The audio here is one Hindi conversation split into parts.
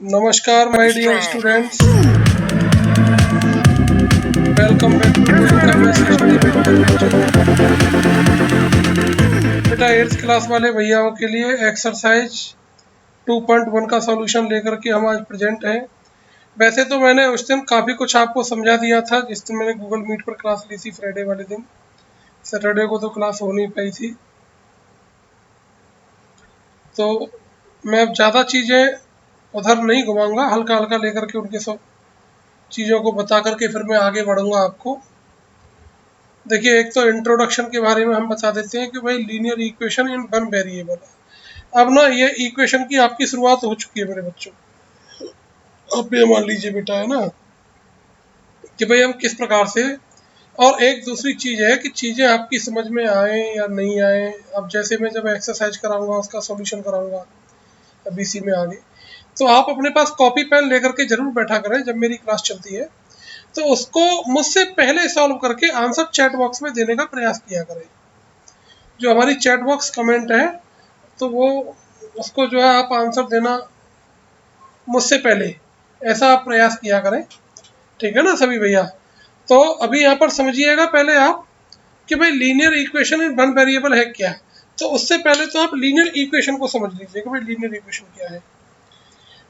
नमस्कार my dear students, welcome back to study बेटा 8th क्लास वाले भैयाओं के लिए एक्सरसाइज 2.1 का सॉल्यूशन लेकर के हम आज प्रेजेंट हैं। वैसे तो मैंने उस दिन काफ़ी कुछ आपको समझा दिया था जिस दिन मैंने गूगल मीट पर क्लास ली थी फ्राइडे वाले दिन। सैटरडे को तो क्लास हो नहीं पाई थी, तो मैं अब ज़्यादा चीज़ें उधर नहीं घुमाऊंगा, हल्का हल्का लेकर के उनके सब चीज़ों को बता करके फिर मैं आगे बढ़ूंगा आपको। देखिए, एक तो इंट्रोडक्शन के बारे में हम बता देते हैं कि भाई linear equation in one variable है। अब ना ये इक्वेशन की आपकी शुरुआत हो चुकी है मेरे बच्चों। अब ये मान लीजिए बेटा है ना कि भाई हम किस प्रकार से, और एक दूसरी चीज़ है कि चीज़ें आपकी समझ में आए या नहीं आए। अब जैसे मैं जब एक्सरसाइज कराऊंगा उसका सॉल्यूशन कराऊंगा अब इसी में आगे, तो आप अपने पास कॉपी पेन लेकर के जरूर बैठा करें जब मेरी क्लास चलती है, तो उसको मुझसे पहले सॉल्व करके आंसर चैट बॉक्स में देने का प्रयास किया करें। जो हमारी चैट बॉक्स कमेंट है तो वो उसको जो है आप आंसर देना मुझसे पहले, ऐसा आप प्रयास किया करें। ठीक है ना सभी भैया? तो अभी यहाँ पर समझिएगा पहले आप कि भाई linear equation in one variable है क्या। तो उससे पहले तो आप लीनियर इक्वेशन को समझ लीजिए कि भाई लीनियर इक्वेशन क्या है।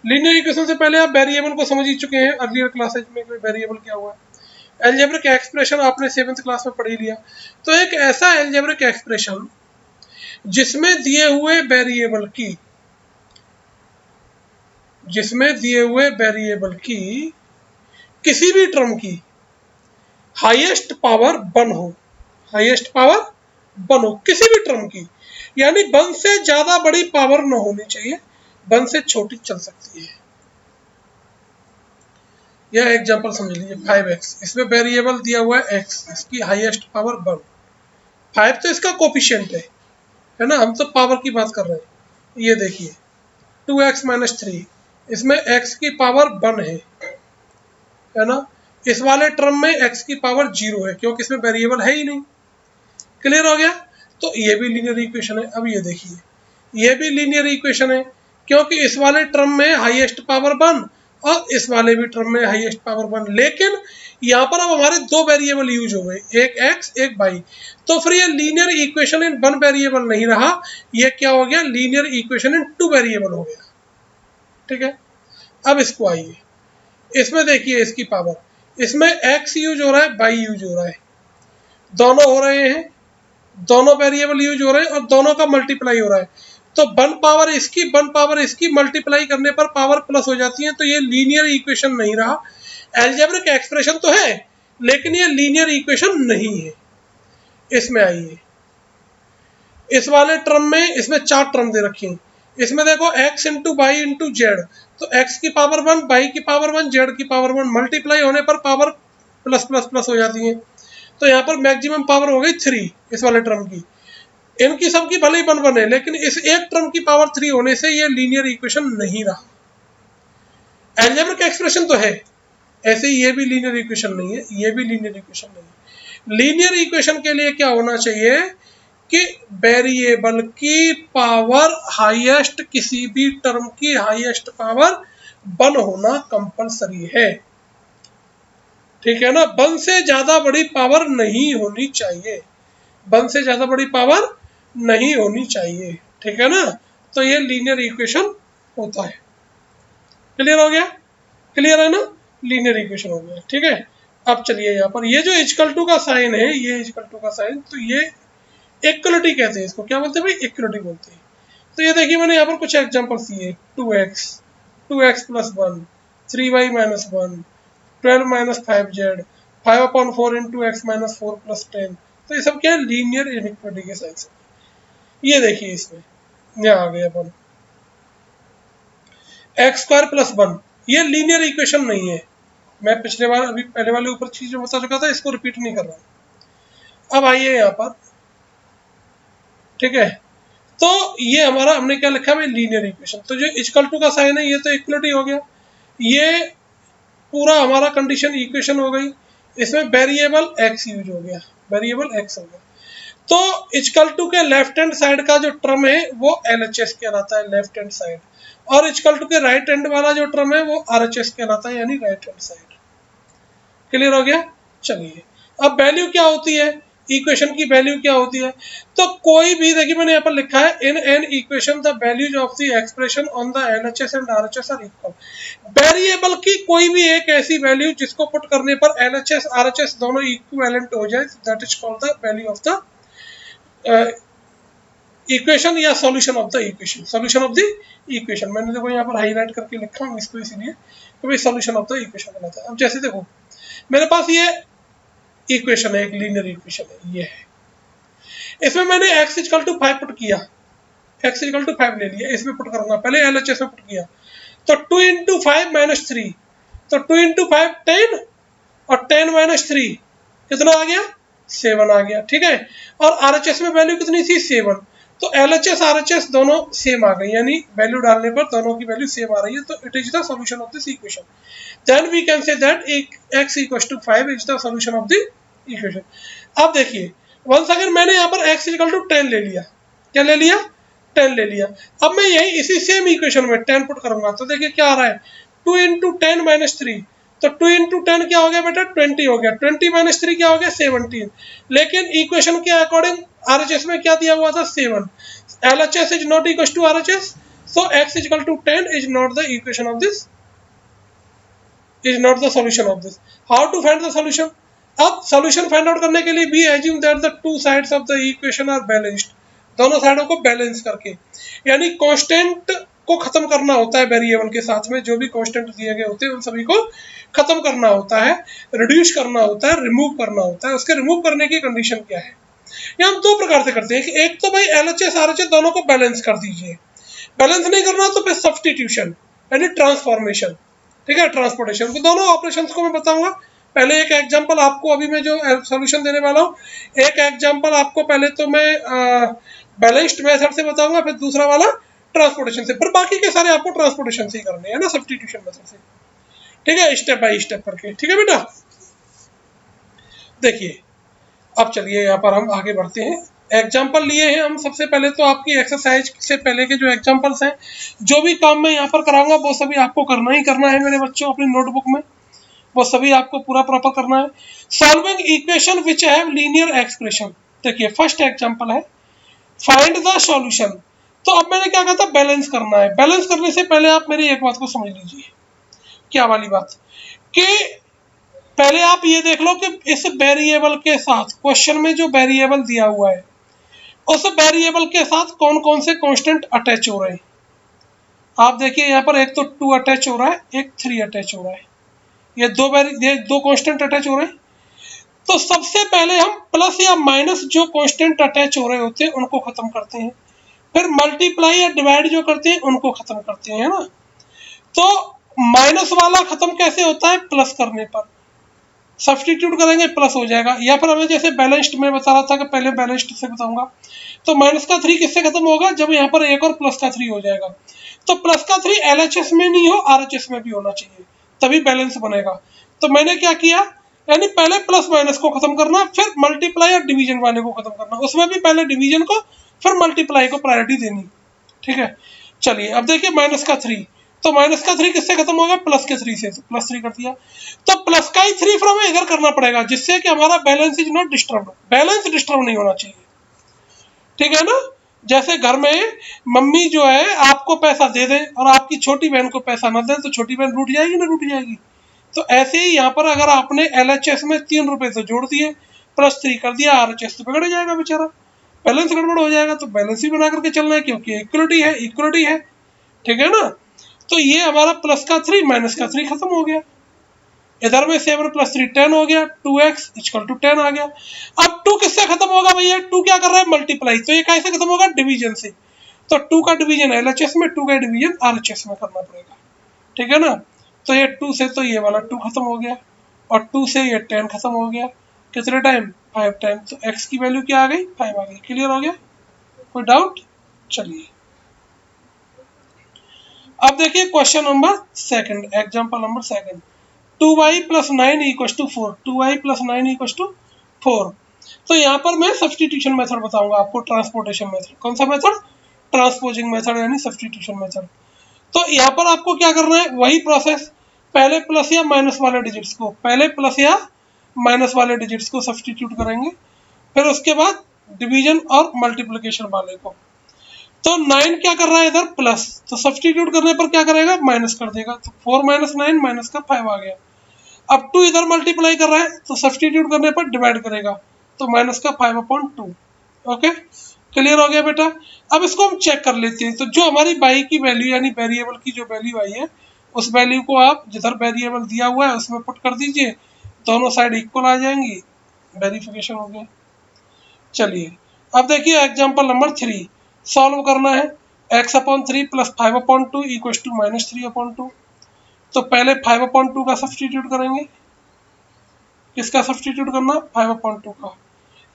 लीनियर इक्वेशन से पहले आप वेरिएबल को समझ ही चुके हैं अर्लियर क्लासेज में कि वेरिएबल क्या हुआ। एल्जेब्रिक एक्सप्रेशन आपने 7th क्लास में पढ़ ही लिया। तो एक ऐसा एल्जेब्रिक एक्सप्रेशन जिसमें दिए हुए वेरिएबल की किसी भी टर्म की हाईएस्ट पावर 1 हो, हाईएस्ट पावर 1 हो किसी भी टर्म की, यानी 1 से ज्यादा बड़ी पावर न होनी चाहिए, 1 से छोटी चल सकती है। यह एग्जांपल समझ लीजिए 5x, इसमें वेरिएबल दिया हुआ है x, इसकी हाईएस्ट पावर 1। 5 तो इसका कोफिशिएंट है ना, हम तो पावर की बात कर रहे हैं। ये देखिए 2x-3, इसमें x की पावर 1 है ना। इस वाले टर्म में x की पावर 0 है क्योंकि इसमें वेरिएबल है ही नहीं। क्लियर हो गया? तो ये भी लीनियर इक्वेशन है। अब ये देखिए, ये भी लीनियर इक्वेशन है क्योंकि इस वाले टर्म में हाईएस्ट पावर 1 और इस वाले भी टर्म में हाईएस्ट पावर 1, लेकिन यहाँ पर अब हमारे दो वेरिएबल यूज हो गए, एक x एक y। तो फिर ये linear equation in one variable नहीं रहा, ये क्या हो गया, linear equation in two variable हो गया। ठीक है, अब इसको आइए, इसमें देखिए इसकी पावर, इसमें x यूज हो रहा है y यूज हो रहा है, दोनों हो रहे हैं, दोनों वेरिएबल यूज हो रहे हैं और दोनों का मल्टीप्लाई हो रहा है। तो 1 पावर इसकी मल्टीप्लाई करने पर पावर प्लस हो जाती है, तो ये लीनियर इक्वेशन नहीं रहा। एल्जेब्रिक एक्सप्रेशन तो है लेकिन ये लीनियर इक्वेशन नहीं है। इसमें आइए, इस वाले टर्म में इसमें 4 टर्म दे रखी हैं। इसमें देखो x into y into z, तो x की पावर 1, y की पावर 1, z की पावर 1, मल्टीप्लाई होने पर पावर प्लस प्लस प्लस हो जाती है। तो यहाँ पर मैक्सिमम पावर हो गई 3 इस वाले टर्म की। इनकी सबकी भले ही 1 है लेकिन इस एक टर्म की पावर 3 होने से ये लीनियर इक्वेशन नहीं रहा। एल्जेब्रिक एक्सप्रेशन तो है, ऐसे ही ये भी लीनियर इक्वेशन नहीं है, ये भी लीनियर इक्वेशन नहीं है। लीनियर इक्वेशन के लिए क्या होना चाहिए कि वेरिएबल की पावर हाईएस्ट, किसी भी टर्म की हाईएस्ट पावर 1 होना कंपलसरी है। ठीक है ना, 1 से ज्यादा बड़ी पावर नहीं होनी चाहिए, 1 से ज्यादा बड़ी पावर नहीं होनी चाहिए। ठीक है ना, तो ये लीनियर इक्वेशन होता है। क्लियर हो गया? क्लियर है ना, लीनियर इक्वेशन हो गया। ठीक है, अब चलिए यहाँ पर ये जो इक्वल टू का साइन है, ये इक्वल टू का साइन, तो ये इक्वलिटी कहते हैं, इसको क्या बोलते हैं भाई, इक्वलिटी बोलते हैं। तो ये देखिए मैंने यहाँ पर कुछ एग्जांपल्स दिए, 2x plus 1, 3y minus 1, 12 minus 5z, 5/4 into x minus 4 plus 10। तो ये सब क्या है, लीनियर इनइक्वालिटी के साइंस। ये देखिए इसमें यहाँ आ गया अपन x² प्लस 1, ये लीनियर इक्वेशन नहीं है। मैं पिछले बार अभी पहले वाले ऊपर चीज जो बता चुका था, इसको रिपीट नहीं कर रहा। अब आइए यहाँ पर, ठीक है, तो ये हमारा हमने क्या लिखा है, लीनियर इक्वेशन। तो जो इक्वल टू का साइन है ये तो इक्वलिटी हो गया, ये पूरा हमारा कंडीशन इक्वेशन हो गई। इसमें वेरिएबल x यूज हो गया, वेरिएबल x हो गया। तो इक्वल टू के लेफ्ट हैंड साइड का जो टर्म है वो LHS कहलाता है, लेफ्ट हैंड साइड। और इक्वल टू के राइट हैंड वाला जो टर्म है वो RHS कहलाता है, यानी राइट हैंड साइड। क्लियर हो गया? चलिए अब वैल्यू क्या होती है, इक्वेशन की वैल्यू क्या होती है। तो कोई भी, देखिए मैंने यहाँ पर लिखा है in an equation the values of the expression on the LHS and RHS are equal. Variable की कोई भी एक ऐसी वैल्यू जिसको पुट करने पर LHS RHS दोनों इक्विवेलेंट हो जाए, that is called the value of the equation या solution of the equation. Solution of the equation मैंने देखो यहाँ पर हाईलाइट करके लिखा हूँ इसको इसलिए कि भाई सॉल्यूशन ऑफ द इक्वेशन बनाता है। अब जैसे देखो मेरे पास ये इक्वेशन है, एक लीनियर इक्वेशन है, ये है। इसमें मैंने x इक्वल टू 5 पुट किया, x इक्वल टू 5 ले लिया, इसमें पुट करूंगा, पहले LHS में पुट किया तो 2 इंटू 5 माइनस 3, तो 2 इंटू 5 10 और 10 माइनस 3 कितना आ गया, 7 आ गया। ठीक है, और RHS में वैल्यू कितनी थी, 7, तो LHS RHS दोनों सेम आ गई, यानी वैल्यू डालने पर दोनों की वैल्यू सेम आ रही है, तो it is the solution of this equation. Then we can say that x equal to 5 is the solution of the equation. अब देखिए वंस अगर मैंने यहाँ पर x इक्वल टू 10 ले लिया, क्या ले लिया, 10 ले लिया। अब मैं यही इसी सेम इक्वेशन में 10 पुट करूंगा, तो देखिए क्या आ रहा है, 2 इंटू 10 माइनस 3, तो 2 इंटू 10 क्या हो गया बेटा, 20 हो गया, 20 माइनस 3 क्या हो गया, 17। लेकिन इक्वेशन के अकॉर्डिंग RHS में क्या दिया हुआ था, 7। LHS is not equal to RHS, so x equal to 10 is not the equation of this, is not the solution of this. How to find the solution. अब सॉल्यूशन फाइंड आउट करने के लिए we assume that the two sides of the equation are balanced, दोनों साइडों को बैलेंस करके, यानी कांस्टेंट को खत्म करना होता है वेरिएबल के साथ में, जो भी कांस्टेंट दिए गए होते हैं उन सभी को खत्म करना होता है, रिड्यूस करना होता है, रिमूव करना होता है। उसके रिमूव करने की कंडीशन क्या है, ये हम दो प्रकार से करते हैं कि एक तो भाई LHS RHS दोनों को बैलेंस कर दीजिए, बैलेंस नहीं करना तो फिर सब्स्टिट्यूशन यानी ट्रांसफॉर्मेशन। ठीक है, ट्रांसपोर्टेशन को, दोनों ऑपरेशंस को मैं बताऊंगा। पहले एक एग्जांपल आपको, अभी मैं जो सॉल्यूशन देने वाला हूँ, एक एग्जांपल आपको पहले तो मैं बैलेंस्ड मेथड से बताऊंगा, फिर दूसरा वाला ट्रांसपोर्टेशन से, पर बाकी के सारे आपको ट्रांसपोर्टेशन से ही करने हैं ना, सब्स्टिट्यूशन मेथड से। ठीक है, स्टेप बाय स्टेप करके। ठीक है बेटा, देखिए अब चलिए यहाँ पर हम आगे बढ़ते हैं। एग्जाम्पल लिए हैं हम, सबसे पहले तो आपकी एक्सरसाइज से पहले के जो एग्जाम्पल्स हैं, जो भी काम मैं यहाँ पर कराऊंगा वो सभी आपको करना ही करना है मेरे बच्चों, अपनी नोटबुक में वो सभी आपको पूरा प्रॉपर करना है। Solving equation which have linear expression. देखिए फर्स्ट एग्जाम्पल है फाइंड द सॉल्यूशन। तो अब मैंने क्या कहा था, बैलेंस करना है। बैलेंस करने से पहले आप मेरी एक बात को समझ लीजिए, क्या वाली बात, कि पहले आप ये देख लो कि इस वेरिएबल के साथ, क्वेश्चन में जो वेरिएबल दिया हुआ है उस वेरिएबल के साथ कौन कौन से कांस्टेंट अटैच हो रहे हैं। आप देखिए यहाँ पर एक तो 2 अटैच हो रहा है, एक 3 अटैच हो रहा है, ये दो कांस्टेंट अटैच हो रहे हैं। तो सबसे पहले हम प्लस या माइनस जो कांस्टेंट अटैच हो रहे होते हैं उनको खत्म करते हैं, फिर मल्टीप्लाई या डिवाइड जो करते हैं उनको खत्म करते हैं, है ना। तो माइनस वाला खत्म कैसे होता है, प्लस करने पर, सब्सटीट्यूट करेंगे प्लस हो जाएगा। या फिर हमें जैसे बैलेंस्ड में बता रहा था कि पहले बैलेंस्ड से बताऊंगा, तो माइनस का 3 किससे खत्म होगा, जब यहाँ पर एक और प्लस का 3 हो जाएगा। तो प्लस का 3 LHS में नहीं हो, RHS में भी होना चाहिए, तभी बैलेंस बनेगा। तो मैंने क्या किया, यानी पहले प्लस माइनस को खत्म करना, फिर मल्टीप्लाई और डिवीजन वाले को खत्म करना, उसमें भी पहले डिवीजन को फिर मल्टीप्लाई को प्रायोरिटी देनी। ठीक है, चलिए अब देखिए माइनस का 3, तो माइनस का 3 किससे खत्म होगा, प्लस के 3 से, तो प्लस 3 कर दिया। तो प्लस का ही 3 फिर हमें इधर करना पड़ेगा, जिससे कि हमारा balance is not disturb, balance disturb नहीं होना चाहिए। ठीक है ना, जैसे घर में मम्मी जो है आपको पैसा दे दे और आपकी छोटी बहन को पैसा न दे, तो छोटी बहन रूठ जाएगी ना, रूठ जाएगी। तो ऐसे ही यहाँ पर अगर आपने LHS में 3 रुपए तो जोड़ दिए, प्लस 3 कर दिया, RHS तो बिगड़ जाएगा बेचारा, बैलेंस गड़बड़ हो जाएगा। तो बैलेंस ही बना करके चलना है, क्योंकि इक्वलिटी है, इक्वलिटी है। ठीक है ना, तो ये हमारा प्लस का 3 माइनस का 3 खत्म हो गया, इधर में 7 प्लस 3 10 हो गया, 2x इक्वल टू 10 आ गया। अब 2 किससे खत्म होगा भैया, 2 क्या कर रहा है, मल्टीप्लाई, तो ये कैसे खत्म होगा, डिवीजन से। तो 2 का डिवीजन LHS में, 2 का डिवीजन RHS में करना पड़ेगा। ठीक है ना, तो ये 2 से तो ये वाला 2 खत्म हो गया, और 2 से ये 10 खत्म हो गया, कितने टाइम, 5 टाइम। तो x की वैल्यू क्या आ गई, 5 आ गई। क्लियर हो गया, कोई डाउट। चलिए अब देखिए question number second, example number second, 2y plus 9 equal to 4, 2y plus 9 equal to 4। तो यहाँ पर मैं सब्सटीट्यूशन मेथड बताऊंगा आपको, ट्रांसपोर्टेशन मेथड। कौन सा मेथड, ट्रांसपोजिंग मेथड यानी सब्सटीट्यूशन मेथड। तो यहाँ पर आपको क्या करना है, वही प्रोसेस, पहले प्लस या माइनस वाले डिजिट्स को, पहले प्लस या माइनस वाले डिजिट्स को सब्सटीट्यूट करेंगे, फिर उसके बाद डिवीजन और मल्टीप्लिकेशन वाले को। तो 9 क्या कर रहा है इधर प्लस, तो सब्सटीट्यूट करने पर क्या करेगा, माइनस कर देगा, तो 4 माइनस 9 माइनस का 5 आ गया। अब 2 इधर मल्टीप्लाई कर रहा है, तो सब्सटीट्यूट करने पर डिवाइड करेगा, तो माइनस का 5/2। ओके, क्लियर हो गया बेटा। अब इसको हम चेक कर लेते हैं। तो जो हमारी बाई की वैल्यू यानी वेरिएबल की जो वैल्यू आई है, उस वैल्यू को आप जिधर वेरिएबल दिया हुआ है उसमें पुट कर दीजिए, दोनों साइड इक्वल आ जाएंगी, वेरिफिकेशन हो गया। चलिए अब देखिए एग्जाम्पल नंबर 3 सॉल्व करना है। x/3 plus 5/2 equal to -3/2। तो पहले 5/2 का सब्सटीट्यूट करेंगे, किसका सब्सटीट्यूट करना, 5/2 का।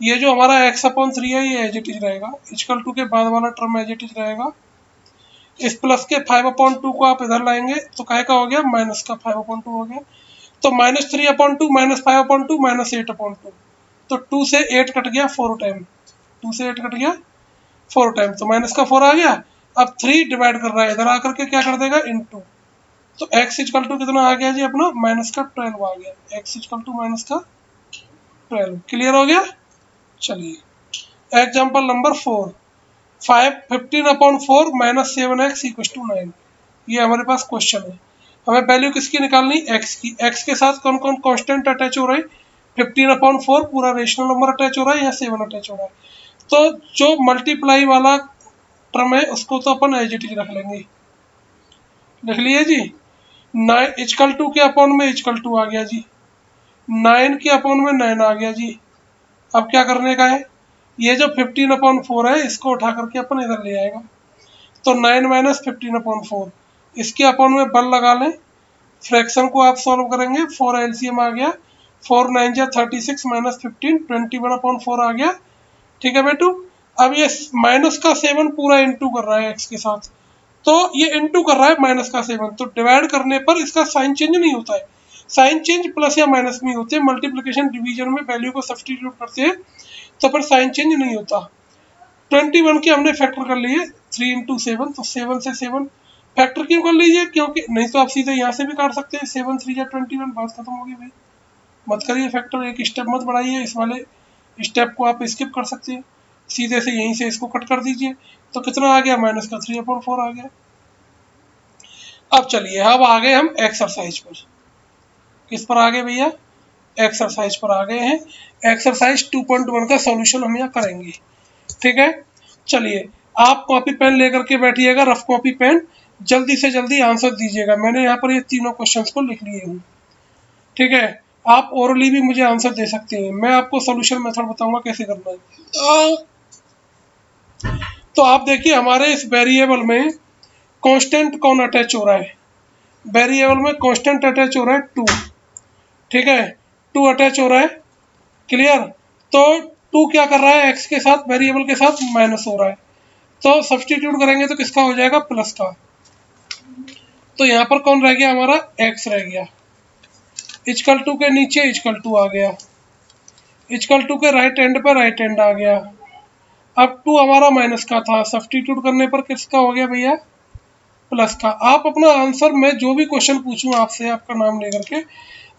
ये जो हमारा x/3 है ये एज इट इज रहेगा, इक्वल टू के बाद वाला टर्म एज इट इज रहेगा। इस प्लस के 5/2 को आप इधर लाएंगे तो काय का हो गया, माइनस का 5/2 हो गया। तो -3/2 -5/2 -8/2। तो 2 से 8 कट गया 4 टाइम, 2 से 8 कट गया 4 टाइम, तो माइनस का 4 आ गया। अब 3 डिवाइड कर रहा है, इधर आकर के क्या कर देगा, इनटू। तो x इक्वल टू कितना आ गया जी अपना, माइनस का 12 आ गया, x इक्वल टू माइनस का 12। क्लियर हो गया। चलिए example number 4 15/4 -7x equal to 9। ये हमारे पास क्वेश्चन है, हमें वैल्यू किसकी निकालनी, x की। x के साथ कौन कौन कांस्टेंट अटैच हो रहे हैं, 15/4 पूरा रेशनल नंबर अटैच हो रहा है या 7 अटैच हो रहा है। तो जो मल्टीप्लाई वाला टर्म है उसको तो अपन एज इट इज रख लेंगे, लिख लिए जी। 9 इक्वल टू के अपॉन में इक्वल टू आ गया जी, 9 के अपॉन में 9 आ गया जी। अब क्या करने का है, ये जो 15/4 है इसको उठा करके अपन इधर ले आएगा, तो 9 माइनस 15/4, इसके अपॉन में बल लगा लें, फ्रैक्शन को आप सॉल्व करेंगे, 4 एलसीएम आ गया, 4 9 जा 36 माइनस 15 21/4 आ गया। ठीक है बेटू। अब ये माइनस का 7 पूरा इंटू कर रहा है एक्स के साथ, तो ये इंटू कर रहा है माइनस का 7, तो डिवाइड करने पर इसका साइन चेंज नहीं होता है, साइन चेंज प्लस या माइनस में होते हैं, मल्टीप्लिकेशन डिवीजन में वैल्यू को सब्सटीट्यूट करते हैं तो फिर साइन चेंज नहीं होता। 21 के हमने फैक्टर कर लिए, 3 इंटू 7, तो 7 से 7 फैक्टर क्यों कर लीजिए, क्योंकि नहीं तो आप सीधे यहाँ से भी काट सकते हैं, 7 3 या 21, बात खत्म होगी भाई। मत करिए फैक्टर, एक स्टेप मत बढ़ाइए, इस वाले स्टेप को आप स्किप कर सकते हैं, सीधे से यहीं से इसको कट कर दीजिए, तो कितना आ गया, माइनस का 3/4 आ गया। अब चलिए अब आ गए हम एक्सरसाइज पर, किस पर आ गए भैया, एक्सरसाइज पर आ गए हैं। एक्सरसाइज 2.1 का सॉल्यूशन हम यहाँ करेंगे, ठीक है। चलिए आप कॉपी पेन लेकर के बैठिएगा, रफ कॉपी पेन, जल्दी से जल्दी आंसर दीजिएगा। मैंने यहाँ पर ये तीनों क्वेश्चंस को लिख लिए हूँ, ठीक है। आप ओरली भी मुझे आंसर दे सकते हैं, मैं आपको सॉल्यूशन मेथड बताऊंगा कैसे करना है। तो आप देखिए हमारे इस वेरिएबल में कांस्टेंट कौन अटैच हो रहा है, वेरिएबल में कांस्टेंट अटैच हो रहा है 2, ठीक है, 2 अटैच हो रहा है, क्लियर। तो 2 क्या कर रहा है, एक्स के साथ वेरिएबल के साथ माइनस हो रहा है, तो सब्सटीट्यूट करेंगे तो किसका हो जाएगा, प्लस का। तो यहाँ पर कौन रह गया, हमारा एक्स रह गया, इक्वल टू के नीचे इक्वल टू आ गया, इक्वल टू के राइट एंड पे राइट एंड आ गया। अब 2 हमारा माइनस का था, सब्सटीट्यूट करने पर किसका हो गया भैया, प्लस का। आप अपना आंसर, मैं जो भी क्वेश्चन पूछूं आपसे, आपका नाम लेकर के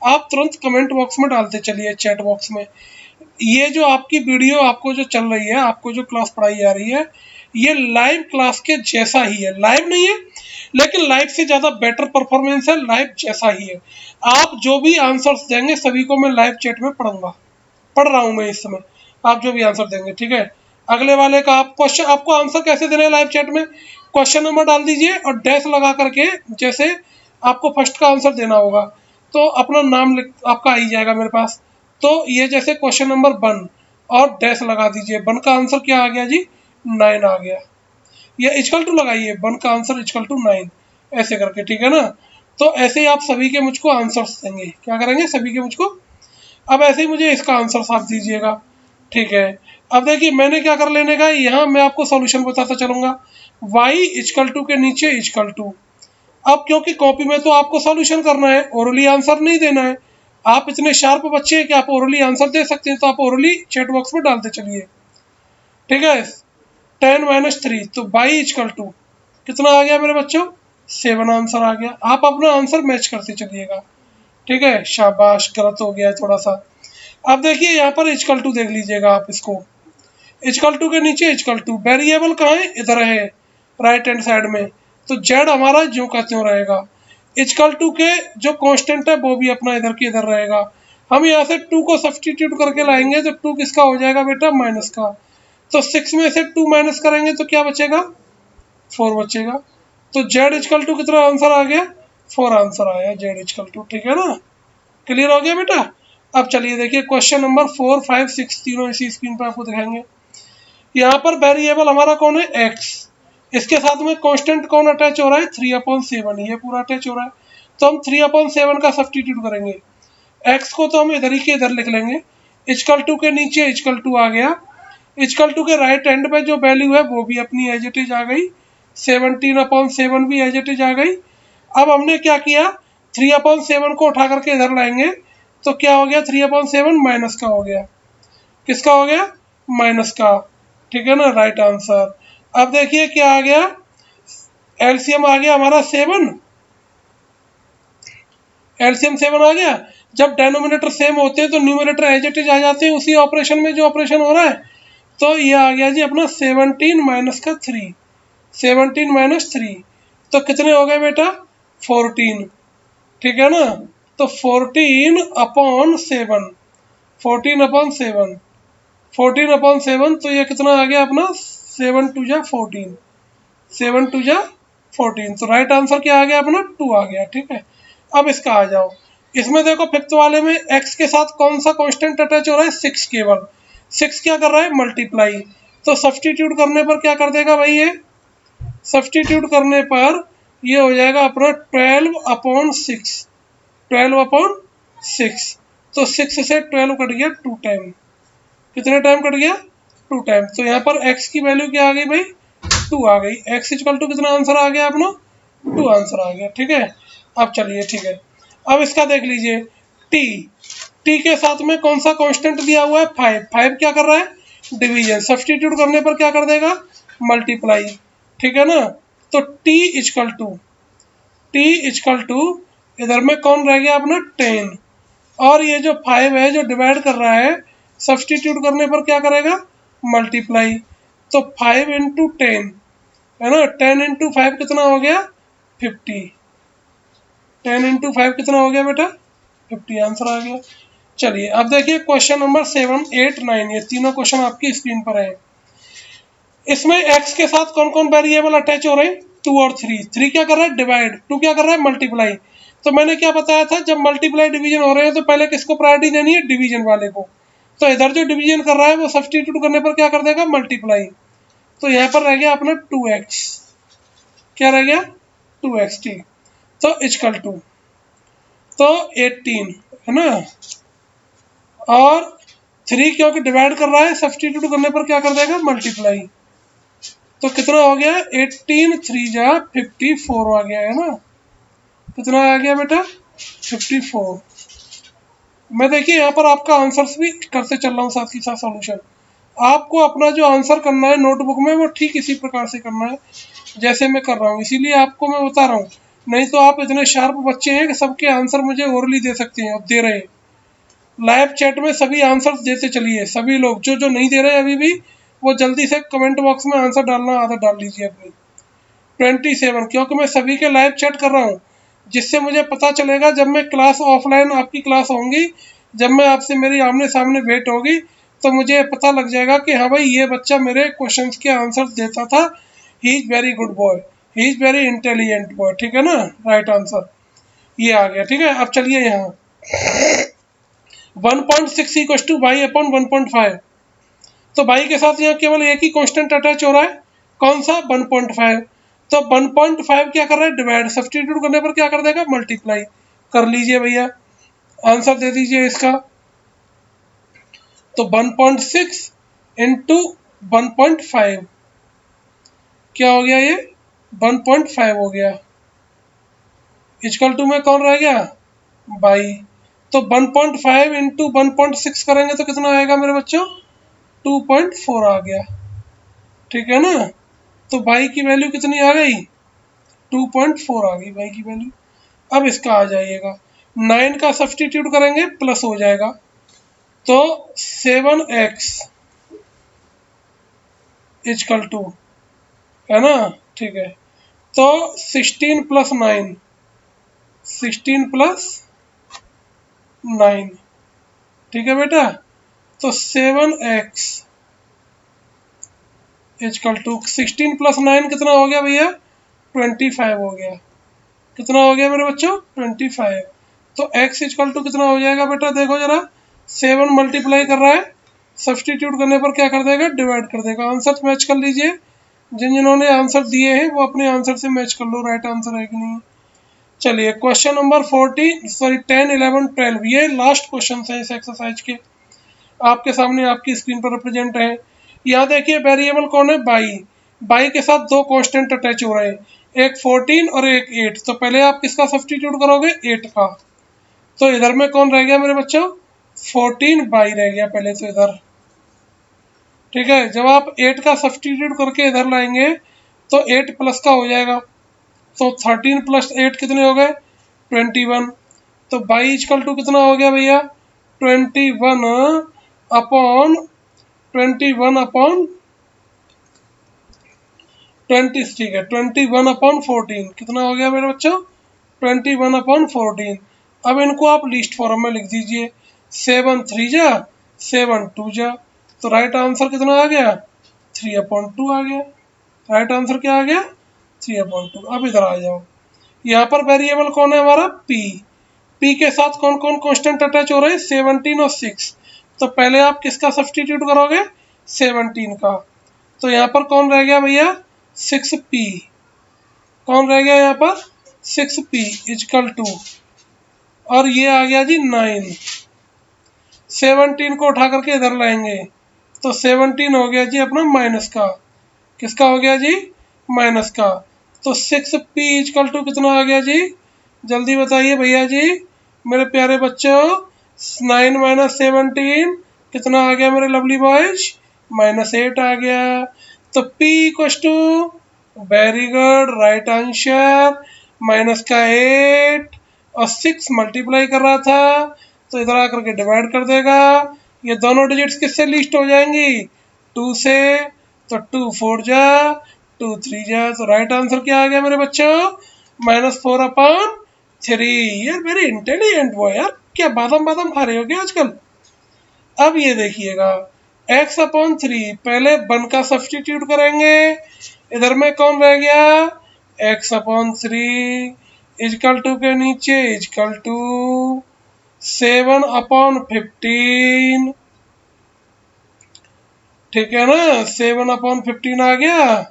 आप तुरंत कमेंट बॉक्स में डालते चलिए, चैट बॉक्स में। ये जो आपकी वीडियो आपको जो चल रही है, आपको जो क्लास पढ़ाई जा रही है, ये लाइव क्लास के जैसा ही है, लाइव नहीं है लेकिन लाइव से ज़्यादा बेटर परफॉर्मेंस है, लाइव जैसा ही है। आप जो भी आंसर्स देंगे सभी को मैं लाइव चैट में पढ़ूंगा, पढ़ रहा हूँ मैं इस समय, आप जो भी आंसर देंगे, ठीक है। अगले वाले का आप क्वेश्चन, आपको आंसर कैसे देना है लाइव चैट में, क्वेश्चन नंबर डाल दीजिए और डैश लगा करके, जैसे आपको फर्स्ट का आंसर देना होगा तो अपना नाम आपका आ ही जाएगा मेरे पास। तो ये जैसे क्वेश्चन नंबर 1 और डैश लगा दीजिए, 1 का आंसर क्या आ गया जी, 9 आ गया, ये इक्वल टू लगाइए, 1 का आंसर इक्वल टू 9, ऐसे करके, ठीक है ना। तो ऐसे ही आप सभी के मुझको आंसर्स देंगे, क्या करेंगे, सभी के मुझको। अब ऐसे ही मुझे इसका आंसर आप दीजिएगा, ठीक है। अब देखिए मैंने क्या कर लेने का, यहाँ मैं आपको सॉल्यूशन बताता चलूंगा, y इक्वल टू के नीचे इक्वल टू। अब क्योंकि कॉपी में तो आपको सॉल्यूशन करना है, ओरली आंसर नहीं देना है। आप इतने शार्प बच्चे हैं कि आप ओरली आंसर दे सकते हैं, तो आप ओरली चैट बॉक्स में डालते चलिए, ठीक है। 10 - 3 तो 22 इक्वल टू कितना आ गया मेरे बच्चों, 7 आंसर आ गया। आप अपना आंसर मैच करते चलिएगा, ठीक है। शाबाश, गलत हो गया थोड़ा सा। अब देखिए यहाँ पर इक्वल टू देख लीजिएगा आप इसको, इक्वल टू के नीचे इक्वल टू, वेरिएबल कहाँ है, इधर है राइट हैंड साइड में, तो जेड हमारा ज्यों का त्यों रहेगा। इक्वल टू के जो कांस्टेंट है वो भी अपना इधर के इधर रहेगा। हम यहाँ से 2 को सब्सटीट्यूट करके लाएंगे तो 2 किसका हो जाएगा बेटा, माइनस का। तो 6 में से 2 माइनस करेंगे तो क्या बचेगा, 4 बचेगा। तो जेड इक्वल टू कितना आंसर आ गया, 4 आंसर आया जेड इक्वल टू, ठीक है ना। क्लियर हो गया बेटा। अब चलिए देखिए क्वेश्चन नंबर 4, 5, 6 तीनों इसी स्क्रीन पर आपको दिखाएंगे। यहाँ पर वेरिएबल हमारा कौन है, एक्स, इसके साथ में कांस्टेंट कौन अटैच हो रहा है, 3/7, ये पूरा अटैच हो रहा है। तो हम 3/7 का सब्सटीट्यूट करेंगे। एक्स को तो हम इधर ही के इधर लिख लेंगे, इक्वल टू के नीचे इक्वल टू आ गया, इक्वल टू के राइट एंड पे जो वैल्यू है वो भी अपनी एज इट इज आ गई, 17/7 भी एज इट इज आ गई। अब हमने क्या किया, 3/7 को उठा करके इधर लाएंगे तो क्या हो गया, 3/7 माइनस का हो गया, किसका हो गया, माइनस का, ठीक है ना, राइट आंसर। अब देखिए क्या आ गया, एलसीएम आ गया हमारा 7, एलसीएम 7 आ गया। जब डेनोमिनेटर सेम होते हैं तो न्यूमरेटर एज इट इज आ जाते हैं उसी ऑपरेशन में जो ऑपरेशन हो रहा है। तो ये आ गया जी अपना 17 माइनस का 3, 17 माइनस 3, तो कितने हो गए बेटा, 14, ठीक है ना। तो 14/7, 14/7, 14/7, तो ये कितना आ गया अपना, 7×2 = 14, 7×2 = 14, तो राइट आंसर क्या आ गया अपना, 2 आ गया, ठीक है। अब इसका आ जाओ, इसमें देखो फिफ्थ वाले में x के साथ कौन सा कांस्टेंट अटैच हो रहा है, 6 केवल, 6 क्या कर रहा है, मल्टीप्लाई। तो सब्सटीट्यूट करने पर क्या कर देगा भाई, ये सब्सटीट्यूट करने पर ये हो जाएगा अपना 12/6, 12/6, तो 6 से 12 कट गया 2 टाइम, कितने टाइम कट गया, 2 टाइम। तो यहाँ पर x की वैल्यू क्या आ गई भाई, 2 आ गई। x इक्वल टू कितना आंसर आ गया अपना, 2 आंसर आ गया, ठीक है। अब चलिए ठीक है, अब इसका देख लीजिए, t, t के साथ में कौन सा कांस्टेंट दिया हुआ है, 5, 5 क्या कर रहा है, डिवीजन, सब्सटीट्यूट करने पर क्या कर देगा, मल्टीप्लाई, ठीक है ना। तो t इक्वल टू इधर में कौन रह गया अपना, 10, और ये जो 5 है जो डिवाइड कर रहा है, सब्सटीट्यूट करने पर क्या करेगा, मल्टीप्लाई। तो 5×10 है ना, 10×5 कितना हो गया, 50, 10×5 कितना हो गया बेटा, 50 आंसर आ गया। चलिए अब देखिए क्वेश्चन नंबर 7, 8, 9, ये तीनों क्वेश्चन आपकी स्क्रीन पर है। इसमें x के साथ कौन कौन वेरिएबल अटैच हो रहे हैं, 2 और 3, 3 क्या कर रहा है, डिवाइड, 2 क्या कर रहा है, मल्टीप्लाई। तो मैंने क्या बताया था, जब मल्टीप्लाई डिवीजन हो रहे हैं तो पहले किसको प्रायोरिटी देनी है, डिवीजन वाले को। तो इधर जो डिवीजन कर रहा है वो सब्सटीट्यूट करने पर क्या कर देगा, मल्टीप्लाई। तो यहाँ पर रह गया अपना 2x, क्या रह गया, 2x, ठीक। तो इक्वल टू, तो 18 है ना, और 3 क्योंकि डिवाइड कर रहा है, सब्सटीट्यूट करने पर क्या कर देगा, मल्टीप्लाई। तो कितना हो गया, 18 3 × 54 आ गया है ना, कितना आ गया बेटा, 54। मैं देखिए यहाँ पर आपका आंसर्स भी करते चल रहा हूँ साथ ही साथ सॉल्यूशन। आपको अपना जो आंसर करना है नोटबुक में वो ठीक इसी प्रकार से करना है जैसे मैं कर रहा हूँ, इसीलिए आपको मैं बता रहा हूँ। नहीं तो आप इतने शार्प बच्चे हैं कि सबके आंसर मुझे ओरली दे सकते हैं, और दे रहे हैं। लाइव चैट में सभी आंसर देते चलिए, सभी लोग जो जो नहीं दे रहे अभी भी, वो जल्दी से कमेंट बॉक्स में आंसर डालना आदत डाल लीजिए अपनी। 27, क्योंकि मैं सभी के लाइव चैट कर रहा हूँ, जिससे मुझे पता चलेगा जब मैं क्लास ऑफलाइन आपकी क्लास होंगी, जब मैं आपसे मेरी आमने सामने भेंट होगी, तो मुझे पता लग जाएगा कि हाँ भाई ये बच्चा मेरे क्वेश्चंस के आंसर देता था, he is very good boy, he is very intelligent boy, ठीक है ना, राइट आंसर ये आ गया, ठीक है। अब चलिए यहाँ 1.6 इक्वल टू y/1.5, तो y के साथ यहाँ केवल एक ही कांस्टेंट अटैच हो रहा है, कौन सा, 1.5। तो 1.5 क्या कर रहा है, डिवाइड, सब्सटीट्यूट करने पर क्या कर देगा, मल्टीप्लाई। कर लीजिए भैया, आंसर दे दीजिए इसका। तो 1.6 इंटू 1.5 क्या हो गया, ये 1.5 हो गया, इक्वल टू में कौन रह गया, बाई। तो 1.5 इंटू 1.6 करेंगे तो कितना आएगा मेरे बच्चों, 2.4 आ गया, ठीक है ना। तो बाई की वैल्यू कितनी आ गई, 2.4 आ गई y की वैल्यू। अब इसका आ जाइएगा, 9 का सब्सटीट्यूट करेंगे प्लस हो जाएगा, तो 7x इजकल टू, है ना, ठीक है, तो 16 प्लस 9, 16 प्लस 9, ठीक है बेटा, तो 7x इजकल टू 16 प्लस 9 कितना हो गया भैया, 25 हो गया। कितना हो गया मेरे बच्चों, 25। तो x इजकल टू कितना हो जाएगा बेटा, देखो जरा, 7 मल्टीप्लाई कर रहा है, सब्सटीट्यूट करने पर क्या कर देगा, डिवाइड कर देगा। आंसर मैच कर लीजिए, जिन्होंने आंसर दिए हैं वो अपने आंसर से मैच कर लो, राइट आंसर है कि नहीं। चलिए क्वेश्चन नंबर 10, 11, 12, ये लास्ट क्वेश्चन है इस एक्सरसाइज के, आपके सामने आपकी स्क्रीन पर रिप्रेजेंट है। यहाँ देखिए वेरिएबल कौन है, बाई, बाई के साथ दो कांस्टेंट अटैच हो रहे हैं, एक 14 और एक 8। तो पहले आप किसका सब्सटीट्यूट करोगे, 8 का। तो इधर में कौन रह गया मेरे बच्चों, 14 बाई रह गया पहले तो इधर, ठीक है। जब आप 8 का सब्सटीट्यूट करके इधर लाएंगे तो 8 प्लस का हो जाएगा, तो 13 प्लस 8 कितने हो गए, 21। तो बाई इजकल टू कितना हो गया भैया, 21 अपॉन 20, ठीक है, 21/14 कितना हो गया मेरे बच्चों, 21/14। अब इनको आप लिस्ट फॉर्म में लिख दीजिए, 7 3 जा 7 2 जा, तो राइट आंसर कितना आ गया, 3/2 आ गया। राइट आंसर क्या आ गया, 3/2। अब इधर आ जाओ, यहाँ पर वेरिएबल कौन है हमारा, p, p के साथ कौन कौन कांस्टेंट अटैच हो रहे हैं, 17 और 6। तो पहले आप किसका सब्सटीट्यूट करोगे, 17 का। तो यहाँ पर कौन रह गया भैया, 6p, कौन रह गया यहाँ पर, 6p इजकल टू, और ये आ गया जी 9। 17 को उठा करके इधर लाएंगे तो 17 हो गया जी अपना माइनस का, किसका हो गया जी, माइनस का। तो 6p इजकल टू कितना आ गया जी, जल्दी बताइए भैया जी मेरे प्यारे बच्चों, 9 माइनस 17 कितना आ गया मेरे लवली बॉयज, -8 आ गया। तो p equals to, very good, right answer, minus का 8 और 6 मल्टीप्लाई कर रहा था तो इधर आकर के डिवाइड कर देगा। ये दोनों डिजिट्स किससे लिस्ट हो जाएंगी, 2 से, तो 2 4 जा 2 3 जा, तो राइट आंसर क्या आ गया मेरे बच्चों, -4/3। यार वेरी इंटेलिजेंट बॉय यार, क्या बादाम बादाम खा रहे हो क्या आजकल। अब ये देखिएगा, x/3 पहले 1 का सब्सटीट्यूट करेंगे, इधर में कौन रह गया, x/3 इजकल टू के नीचे इजकल टू 7/15, ठीक है ना, 7/15 आ गया।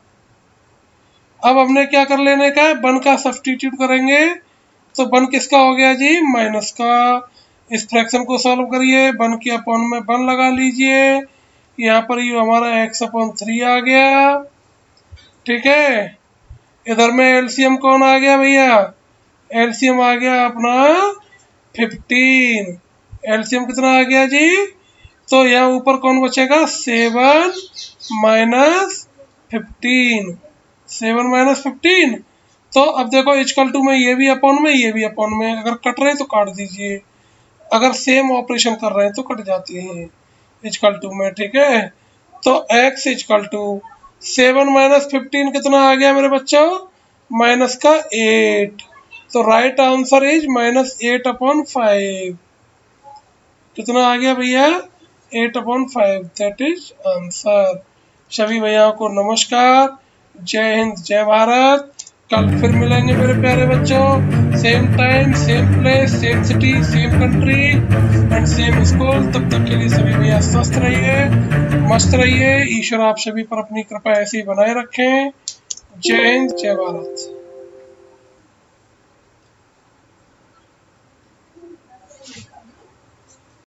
अब हमने क्या कर लेने का है, 1 का सब्सटीट्यूट करेंगे, तो 1 किसका हो गया जी, माइनस का। इस फ्रैक्शन को सॉल्व करिए, 1 की अपॉन में 1 लगा लीजिए, यहाँ पर ये हमारा x/3 आ गया, ठीक है। इधर में एलसीएम कौन आ गया भैया, एलसीएम आ गया अपना 15। एलसीएम कितना आ गया जी, तो यहाँ ऊपर कौन बचेगा, 7 माइनस 15, 7 माइनस 15। तो अब देखो इजकल टू में ये भी अपॉन में, ये भी अपॉन में, अगर कट रहे तो काट दीजिए, अगर सेम ऑपरेशन कर रहे हैं तो कट जाते हैं इजकल टू में, ठीक है। तो x इजकल टू 7 माइनस 15 कितना आ गया मेरे बच्चों, माइनस का 8। तो राइट आंसर इज -8/5। कितना आ गया भैया, 8/5, दैट इज आंसर। सभी भैयाओं को नमस्कार, जय हिंद, जय भारत। कल फिर मिलेंगे मेरे प्यारे बच्चों, same time, same place, same city, same country and same school. तब तक के लिए सभी भैया स्वस्थ रहिए, मस्त रहिए, ईश्वर आप सभी पर अपनी कृपा ऐसी बनाए रखें। जय हिंद, जय भारत।